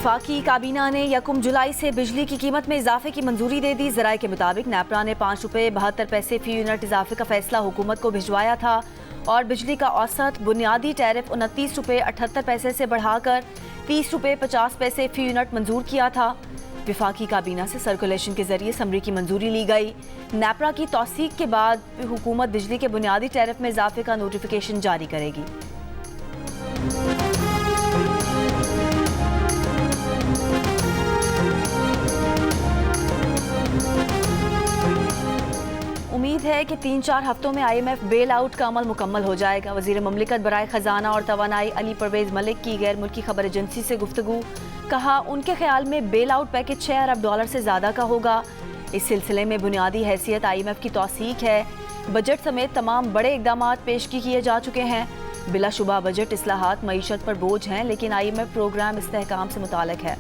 वफाकी काबीना ने 1 जुलाई से बिजली की कीमत में इजाफे की मंजूरी दे दी। ज़राए के मुताबिक नेपरा ने 5 रुपये 72 पैसे फी यूनिट इजाफे का फैसला हुकूमत को भिजवाया था और बिजली का औसत बुनियादी टैरिफ 29 रुपये 78 पैसे से बढ़ाकर 30 रुपये 50 पैसे फी यूनिट मंजूर किया था। वफाकी काबीना से सर्कुलेशन के जरिए समरी की मंजूरी ली गई। नेपरा की तौसीक के बाद हुकूमत बिजली के बुनियादी टैरिफ में इजाफे का नोटिफिकेशन जारी करेगी। उम्मीद है कि 3-4 हफ्तों में IMF बेल आउट का अमल मुकम्मल हो जाएगा। वज़ीर ममलिकत बराए ख़जाना और तवानाई अली परवेज़ मलिक की गैर मुल्की खबर एजेंसी से गुफ्तगू। कहा, उनके ख्याल में बेल आउट पैकेज $6 अरब से ज़्यादा का होगा। इस सिलसिले में बुनियादी हैसियत IMF की तौसीक है। बजट समेत तमाम बड़े इक़दाम पेशगी किए जा चुके हैं। बिलाशुबा बजट इस्लाहात मईशत पर बोझ हैं, लेकिन IMF प्रोग्राम इस्तेहकाम से मुताल्लिक है।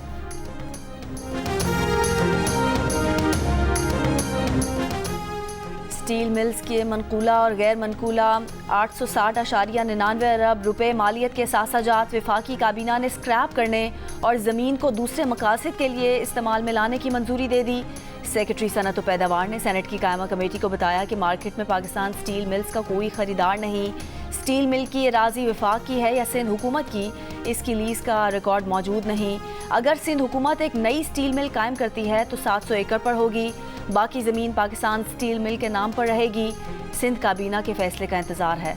स्टील मिल्स के मनकूला और गैर मनकूला 860.99 अरब रुपए मालियत के सासाजात वफाकी काबीना ने स्क्रैप करने और ज़मीन को दूसरे मकासद के लिए इस्तेमाल में लाने की मंजूरी दे दी। सेक्रेटरी सनत व पैदावार ने सेनेट की कायमा कमेटी को बताया कि मार्केट में पाकिस्तान स्टील मिल्स का कोई खरीदार नहीं। स्टील मिल की अराजी वफाक की है या सिंध हुकूमत की, इसकी लीज का रिकॉर्ड मौजूद नहीं। अगर सिंध हुकूमत एक नई स्टील मिल कायम करती है तो 700 एकड़ पर होगी। बाकी ज़मीन पाकिस्तान स्टील मिल के नाम पर रहेगी। सिंध काबीना के फैसले का इंतज़ार है।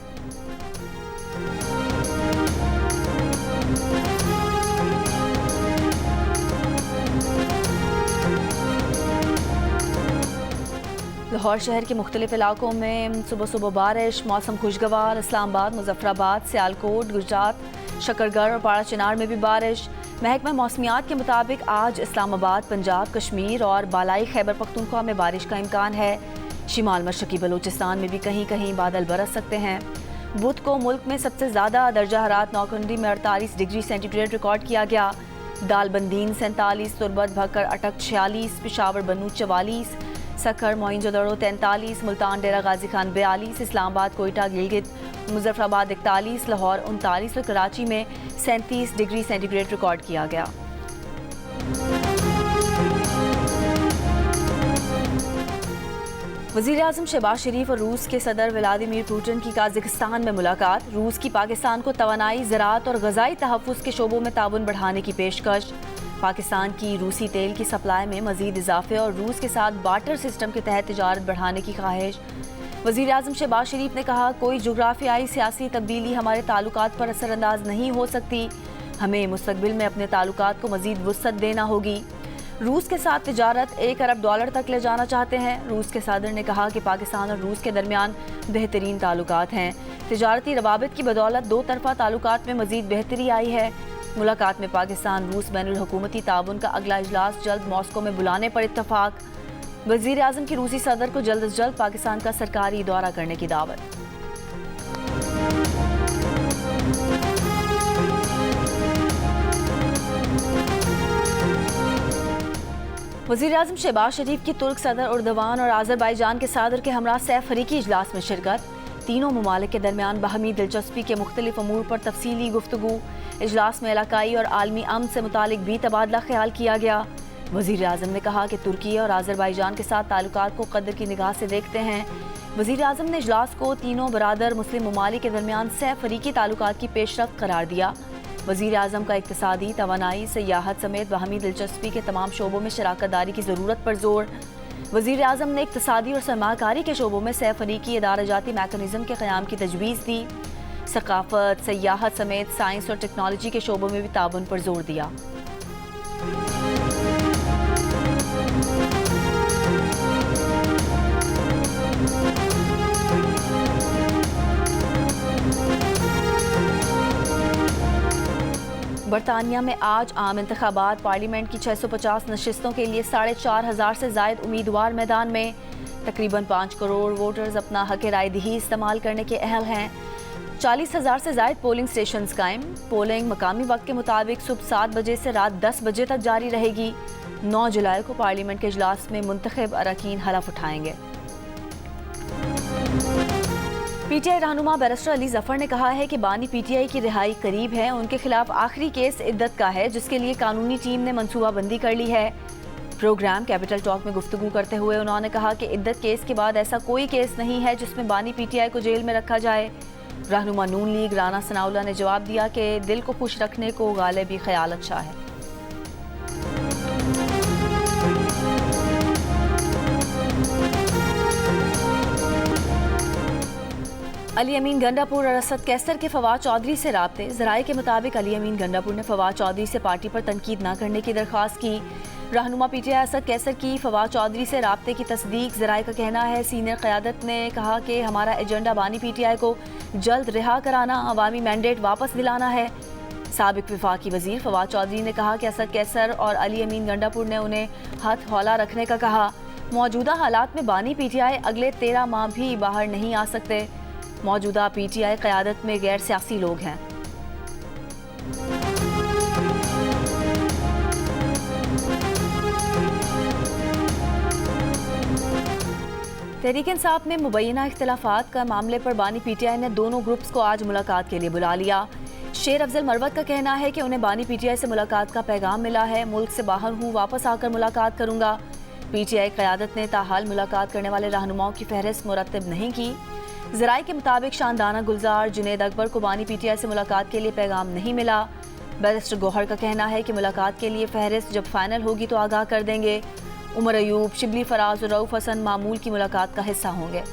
लाहौर शहर के मुख्तलिफ इलाकों में सुबह सुबह बारिश, मौसम खुशगवार। इस्लामाबाद, मुजफ्फराबाद, सियालकोट, गुजरात, शकरगढ़ और पारा चिनार में भी बारिश। महकमा मौसमियात के मुताबिक आज इस्लामाबाद, पंजाब, कश्मीर और बालाई खैबर पख्तूनख्वा में बारिश का इम्कान है। शिमाल मशरकी बलूचिस्तान में भी कहीं कहीं बादल बरस सकते हैं। बुध को मुल्क में सबसे ज़्यादा दर्जा हरारत नौकुंडी में 48 डिग्री सेंटीग्रेड रिकॉर्ड किया गया। दालबंदीन 47, तुरबत भक्कर अटक 46, पिशावर बनू 44, सखर मोइंजोदड़ो 43, मुल्तान डेरा गाजी खान 42, इस्लामाबाद, कोयटा, गिलगित, मुजफ्फराबाद 41, लाहौर 39 और कराची में 37 डिग्री सेंटीग्रेड रिकॉर्ड किया गया। वज़ीर-ए-आज़म शहबाज शरीफ और रूस के सदर व्लादिमीर पुतिन की काज़ाकिस्तान में मुलाकात। रूस की पाकिस्तान को तवानाई, ज़राअत और ग़ज़ाई तहफ़्फ़ुज़ के शोबों में ताउन बढ़ाने की पेशकश। पाकिस्तान की रूसी तेल की सप्लाई में मज़ीद इजाफे और रूस के साथ बार्टर सिस्टम के तहत तिजारत बढ़ाने की ख्वाहिश। वज़ीर-ए-आज़म शहबाज शरीफ ने कहा, कोई जोग्राफियाई सियासी तब्दीली हमारे ताल्लुकात पर असरअंदाज नहीं हो सकती। हमें मुस्तक़बिल में अपने ताल्लुकात को मज़ीद वुसअत देना होगी। रूस के साथ तिजारत $1 अरब तक ले जाना चाहते हैं। रूस के सदर ने कहा कि पाकिस्तान और रूस के दरमियान बेहतरीन ताल्लुकात हैं। तिजारती रवाबित की बदौलत दो तरफ़ा ताल्लुकात में मज़ीद बेहतरी आई है। मुलाकात में पाकिस्तान रूस बैनुल हुकूमती ताउन का अगला इजलास जल्द मॉस्को में बुलाने पर इत्तफाक। वज़ीर-ए-आज़म की रूसी सदर को जल्द अज जल्द पाकिस्तान का सरकारी दौरा करने की दावत। वज़ीर-ए-आज़म शहबाज शरीफ की तुर्क सदर उर्दवान और आज़रबाईजान के सदर के हमरा सह फरीकी इजलास में शिरकत। तीनों ममालिक के दरमियान बाहमी दिलचस्पी के मुख्तलिफ अमूर पर तफसीली गुफ्तगू। इजलास में इलाकाई और आलमी अमन से मुतालिक भी तबादला ख्याल किया गया। वज़ीर-ए-आज़म ने कहा कि तुर्की और आज़रबाईजान के साथ ताल्लुकात को कदर की निगाह से देखते हैं। वज़ीर-ए-आज़म ने इजलास को तीनों बरादर मुस्लिम ममालिक के दरमियान सह फरीकी ताल्लुकात की पेशरफ्त करार दिया। वज़ीर-ए-आज़म का इक़्तिसादी, तवानाई, सियाहत समेत बाहमी दिलचस्पी के तमाम शोबों में शराकत दारी की ज़रूरत पर जोर। वज़ीर-ए-आज़म ने इक़्तिसादी और सरमाकारी के शोबों में सह फरीकी इदाराजाती मैकेनिज़्म के क़याम की तजवीज़ दी। सकाफ़त, सियाहत समेत साइंस और टेक्नोलॉजी के शोबों में भी ताउन पर जोर दिया। बरतानिया में आज आम इंतखाबात। पार्लियामेंट की 650 नशिस्तों के लिए 4,500 से ज़ायद उम्मीदवार मैदान में। तकरीबन 5 करोड़ वोटर्स अपना हक़ राय दही इस्तेमाल करने के अहल हैं। 40,000 से ज़ायद पोलिंग स्टेशंस कायम। पोलिंग मकामी वक्त के मुताबिक सुबह 7 बजे से रात 10 बजे तक जारी रहेगी। 9 जुलाई को पार्लियामेंट के इजलास में मुंतखब अरकान हलफ उठाएंगे। पीटीआई रहनुमा बैरिस्टर अली जफर ने कहा है कि बानी पीटीआई की रिहाई करीब है। उनके खिलाफ आखिरी केस इद्दत का है, जिसके लिए कानूनी टीम ने मंसूबाबंदी कर ली है। प्रोग्राम कैपिटल टॉक में गुफ्तगू करते हुए उन्होंने कहा कि इद्दत केस के बाद ऐसा कोई केस नहीं है जिसमें बानी पीटीआई को जेल में रखा जाए। रहनुमा नून लीग राना सनाउल्ला ने जवाब दिया कि दिल को खुश रखने को गालिबी ख्याल अच्छा है। अली अमीन गंडापुर और असद कैसर के फवाद चौधरी से राब्ते। ज़राए के मुताबिक अली अमीन गंडापुर ने फवाद चौधरी से पार्टी पर तनकीद न करने की दरख्वास्त की। रहनुमा पीटीआई असद कैसर की फवाद चौधरी से राब्ते की तस्दीक। ज़राए का कहना है सीनियर क़यादत ने कहा कि हमारा एजेंडा बानी पीटीआई को जल्द रिहा कराना, अवामी मैंडेट वापस दिलाना है। साबिक वफाकी वजीर फवाद चौधरी ने कहा कि असद कैसर और अली अमीन गंडापुर ने उन्हें हाथ हौला रखने का कहा। मौजूदा हालात में बानी पीटीआई अगले 13 माह भी बाहर नहीं आ सकते। मौजूदा पीटीआई क़यादत में गैर सियासी लोग हैं। तहरीक इंसाफ में मुबैना इख्तिलाफात का मामले पर बानी पीटीआई ने दोनों ग्रुप्स को आज मुलाकात के लिए बुला लिया। शेर अफजल मरवत का कहना है कि उन्हें बानी पीटीआई से मुलाकात का पैगाम मिला है। मुल्क से बाहर हूँ, वापस आकर मुलाकात करूँगा। पीटीआई क़यादत ने ताहाल मुलाकात करने वाले रहनुमाओं की फहरिस्त मुरतब नहीं की। ज़राए के मुताबिक शानदाना गुलजार जुनेद अकबर को बानी पीटीआई से मुलाकात के लिए पैगाम नहीं मिला। बैरिस्टर गौहर का कहना है कि मुलाकात के लिए फहरिस्त जब फाइनल होगी तो आगाह कर देंगे। उमर अयूब, शिबली फराज और रऊफ हसन मामूल की मुलाकात का हिस्सा होंगे।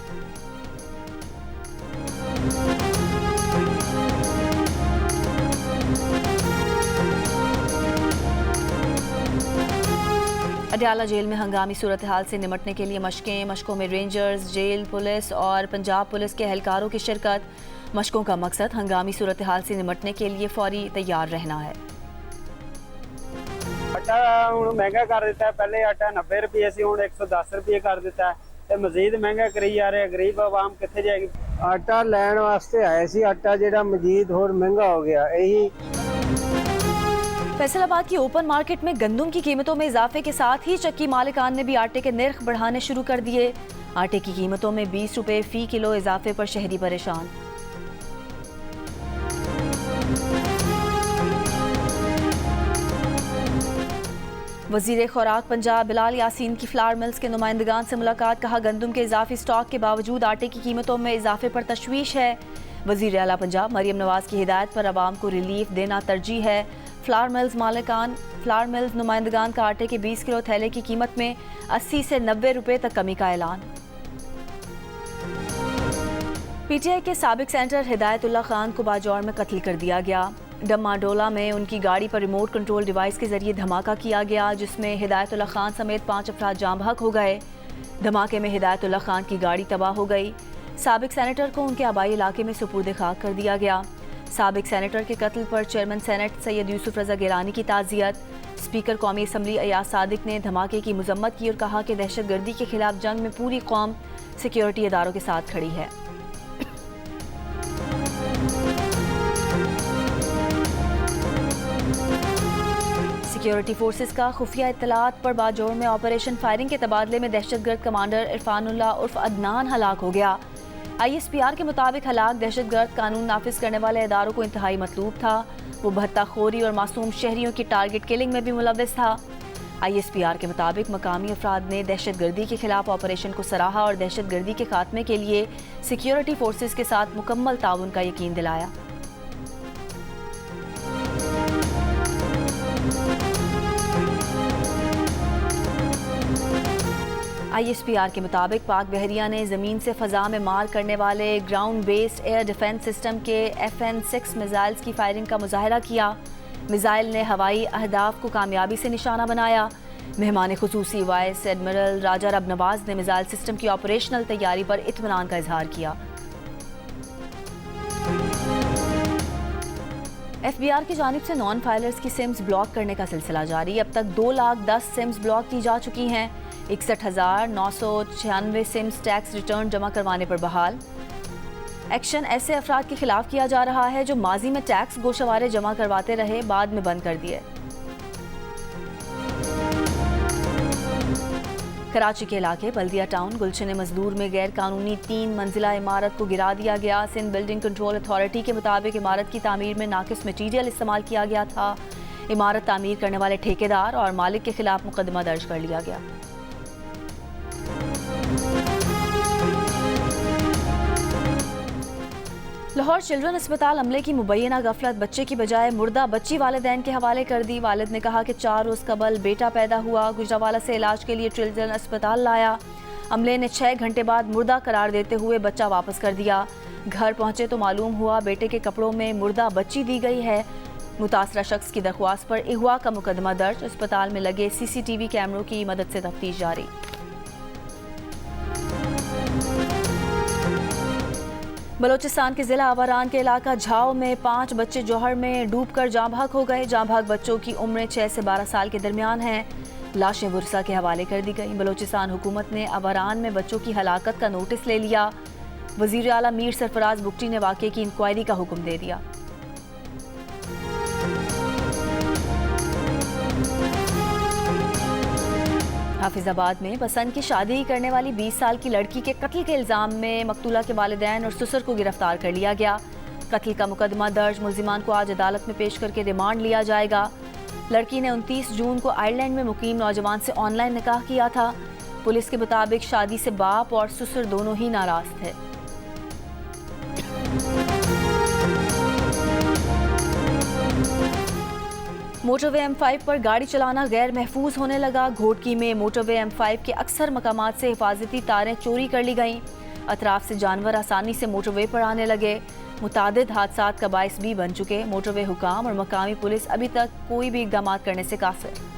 अडयाला जेल में हंगामी सूरत हाल से निमटने के लिए मशकों में रेंजर्स, जेल पुलिस और पंजाब पुलिस के एहलकारों की शिरकत। मशकों का मकसद हंगामी सूरत हाल से निमटने के लिए फौरी तैयार रहना है। आटा ਹੁਣ महंगा कर ਦਿੱਤਾ है। पहले आटा 90 रुपये ਸੀ, ਹੁਣ 110 रुपये कर ਦਿੱਤਾ है ਤੇ ਮਜ਼ੀਦ महंगा ਕਰੀ ਜਾ ਰਿਹਾ। ਗਰੀਬ ਆਵਾਮ ਕਿੱਥੇ ਜਾਏਗੀ? ਆਟਾ ਲੈਣ ਵਾਸਤੇ ਆਏ ਸੀ, ਆਟਾ ਜਿਹੜਾ ਮਜ਼ੀਦ ਹੋਰ ਮਹਿੰਗਾ ਹੋ ਗਿਆ। ਇਹੀ फैसलाबाद की ओपन मार्केट में गंदम की कीमतों में इजाफे के साथ ही चक्की मालिकान ने भी आटे के निर्ख बढ़ाने शुरू कर दिए। आटे की कीमतों में 20 रुपये फी किलो इजाफे पर शहरी परेशान। वजीर खुराक पंजाब बिलाल यासीन की फ्लावर मिल्स के नुमाइंदगान से मुलाकात। कहा गंदम के इजाफी स्टॉक के बावजूद आटे की कीमतों में इजाफे पर तशवीश है। वजीर आला पंजाब मरियम नवाज की हिदायत पर आवाम को रिलीफ देना तरजीह है। फ्लावर मिल्स नुमाइंदगान का आटे के 20 किलो थैले की कीमत में 80 से 90 रुपये तक कमी का ऐलान। पीटीआई के साबिक सेनेटर हिदायतुल्लाह खान को बाजौर में कत्ल कर दिया गया। डम्माडोला में उनकी गाड़ी पर रिमोट कंट्रोल डिवाइस के जरिए धमाका किया गया, जिसमें हिदायतुल्लाह खान समेत 5 अफराद जाम बहक हो गए। धमाके में हिदायतुल्लाह खान की गाड़ी तबाह हो गई। साबिक सेनेटर को उनके आबाई इलाके में सुपुर्द खाक कर दिया गया। साबिक सेनेटर के कत्ल पर चेयरमैन सेनेट सैयद यूसुफ रजा गिलानी की ताज़ियत। स्पीकर कौमी असम्बली अयाज सादिक ने धमाके की मजम्मत की और कहा कि दहशतगर्दी के खिलाफ जंग में पूरी कौम सिक्योरिटी इदारों के साथ खड़ी है। सिक्योरिटी फोर्सेस का खुफिया इत्तलात पर बाजौर में ऑपरेशन फायरिंग के तबादले में दहशतगर्द कमांडर इरफानुल्लाह उर्फ अदनान हलाक हो गया। ISPR के मुताबिक हलाक दहशतगर्द कानून नाफिज करने वाले इदारों को इंतहाई मतलूब था। वो भत्ताखोरी और मासूम शहरियों की टारगेट किलिंग में भी मुलव्वस था। ISPR के मुताबिक मकामी अफराद ने दहशतगर्दी के खिलाफ ऑपरेशन को सराहा और दहशतगर्दी के खात्मे के लिए सिक्योरिटी फोर्सेस के साथ मुकम्मल ताउन का यकीन दिलाया। ISPR के मुताबिक पाक बहरिया ने ज़मीन से फ़ज़ा में मार करने वाले ground based air defence system के FN-6 मिसाइल्स की फायरिंग का मुजाहरा किया। मिसाइल ने हवाई अहदाफ को कामयाबी से निशाना बनाया। मेहमान खुसूसी वाइस एडमिरल राजा रब नवाज ने मिसाइल सिस्टम की ऑपरेशनल तैयारी पर इत्मीनान का इजहार किया। FBI की जानिब से नॉन फाइलर्स की सिम्स ब्लॉक करने का सिलसिला जारी। अब तक 2,10,000 सिम्स ब्लॉक की जा चुकी हैं। 61,996 सिम्स टैक्स रिटर्न जमा करवाने पर बहाल। एक्शन ऐसे अफराद के खिलाफ किया जा रहा है जो माजी में टैक्स गोशवारे जमा करवाते रहे, बाद में बंद कर दिए। कराची के इलाके बल्दिया टाउन गुलशन मजदूर में गैर कानूनी 3 मंजिला इमारत को गिरा दिया गया। सिंध बिल्डिंग कंट्रोल अथॉरिटी के मुताबिक इमारत की तामीर में नाकिस मटीरियल इस्तेमाल किया गया था। इमारत तामीर करने वाले ठेकेदार और मालिक के खिलाफ मुकदमा दर्ज कर लिया गया। लाहौर चिल्ड्रन अस्पताल अमले की मुबैना गफलत बच्चे की बजाय मुर्दा बच्ची वालिदैन के हवाले कर दी। वालिद ने कहा कि 4 रोज़ कबल बेटा पैदा हुआ, गुजरावाला से इलाज के लिए चिल्ड्रन अस्पताल लाया। अमले ने 6 घंटे बाद मुर्दा करार देते हुए बच्चा वापस कर दिया। घर पहुंचे तो मालूम हुआ बेटे के कपड़ों में मुर्दा बच्ची दी गई है। मुतासरा शख्स की दरख्वास्त पर अगवा का मुकदमा दर्ज। अस्पताल में लगे CCTV कैमरों की मदद से तफ्तीश जारी। बलोचिस्तान के जिला आवारान के इलाका झाओ में 5 बच्चे जौहर में डूबकर जाँ भाग हो गए। जाँ भाग बच्चों की उम्रें 6 से 12 साल के दरमियान हैं। लाशें वुरसा के हवाले कर दी गई। बलोचिस्तान हुकूमत ने आवारान में बच्चों की हलाकत का नोटिस ले लिया। वजीर आला मीर सरफराज बुगटी ने वाक़े की इंक्वायरी का हुक्म दे दिया। हाफिजाबाद में पसंद की शादी करने वाली 20 साल की लड़की के कत्ल के इल्ज़ाम में मकतूला के वालिदैन और ससुर को गिरफ्तार कर लिया गया। कत्ल का मुकदमा दर्ज। मुल्जिमान को आज अदालत में पेश करके रिमांड लिया जाएगा। लड़की ने 29 जून को आयरलैंड में मुकीम नौजवान से ऑनलाइन निकाह किया था। पुलिस के मुताबिक शादी से बाप और ससुर दोनों ही नाराज थे। मोटरवे M5 पर गाड़ी चलाना गैर महफूज होने लगा। घोटकी में मोटरवे M5 के अक्सर मकामात से हिफाजती तारें चोरी कर ली गईं। अतराफ से जानवर आसानी से मोटरवे पर आने लगे। मुतादिद हादसात का बाइस भी बन चुके। मोटरवे हुकाम और मकामी पुलिस अभी तक कोई भी इक़दाम करने से काफिर।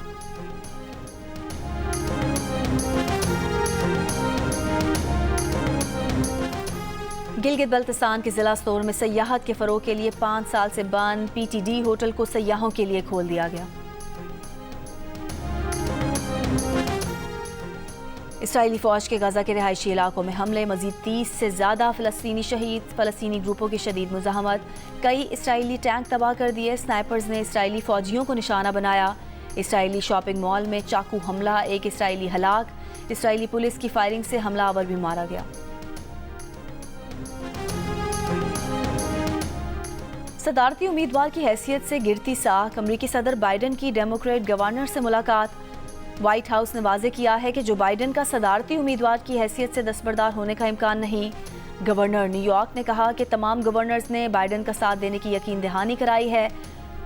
गिलगित बल्तिस्तान के जिला स्टोर में सयाहत के फ़रोग़ के लिए 5 साल से बंद PTD होटल को सयाहों के लिए खोल दिया गया। इसराइली फ़ौज के गाज़ा के रिहायशी इलाकों में हमले। मज़ीद 30 से ज़्यादा फ़लस्तीनी शहीद। फ़लस्तीनी ग्रुपों की शदीद मुज़ाहमत। कई इसराइली टैंक तबाह कर दिए। स्नाइपर्स ने इसराइली फ़ौजियों को निशाना बनाया। इसराइली शॉपिंग मॉल में चाकू हमला। एक इसराइली हलाक। इसराइली पुलिस की फायरिंग से हमलावर भी मारा गया। सदारती उम्मीदवार की हैसियत से गिरती साख। अमरीकी सदर बाइडन की डेमोक्रेट गवर्नर से मुलाकात। व्हाइट हाउस ने वाज़े किया है कि जो बाइडन का सदारती उम्मीदवार की हैसियत से दस्तबरदार होने का इम्कान नहीं। गवर्नर न्यूयॉर्क ने कहा कि तमाम गवर्नर्स ने बाइडन का साथ देने की यकीन दहानी कराई है।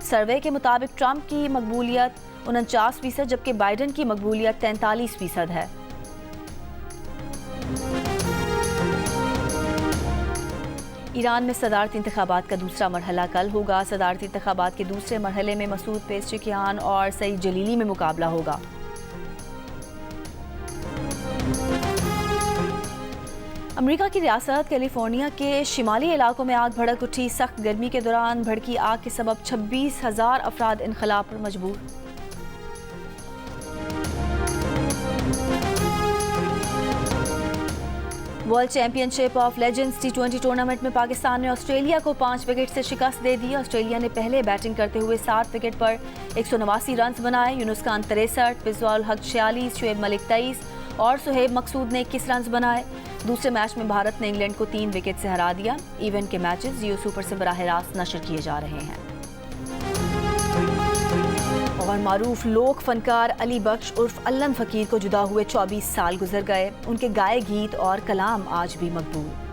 सर्वे के मुताबिक ट्रंप की मकबूलियत 49%, जबकि बाइडन की मकबूलियत 43% है। ईरान में सदारती इंतखाबात का दूसरा मरहला कल होगा। सदारती इंतखाबात के दूसरे मरहले में मसूद पेज़ेश्कियान और सईद जलीली में मुकाबला होगा। अमेरिका की रियासत कैलिफोर्निया के शिमाली इलाकों में आग भड़क उठी। सख्त गर्मी के दौरान भड़की आग के सबब 26,000 अफराद इनखला पर मजबूर। World championship of legends T20 tournament में पाकिस्तान ने ऑस्ट्रेलिया को 5 विकेट से शिकस्त दे दी। ऑस्ट्रेलिया ने पहले बैटिंग करते हुए 7 विकेट पर 189 रन बनाए। यूनुस खान 63, बिस्वाल हक 46, शुएब मलिक 23 और सुहेब मकसूद ने 21 रन बनाए। दूसरे मैच में भारत ने इंग्लैंड को 3 विकेट से हरा दिया। इवेंट के मैचेस जियो सुपर से बराह रास्त नशर किए जा रहे हैं। और मारूफ लोक फनकार अली बख्श उर्फ अल्लन फ़कीर को जुदा हुए 24 साल गुजर गए। उनके गाए गीत और कलाम आज भी मकबूल।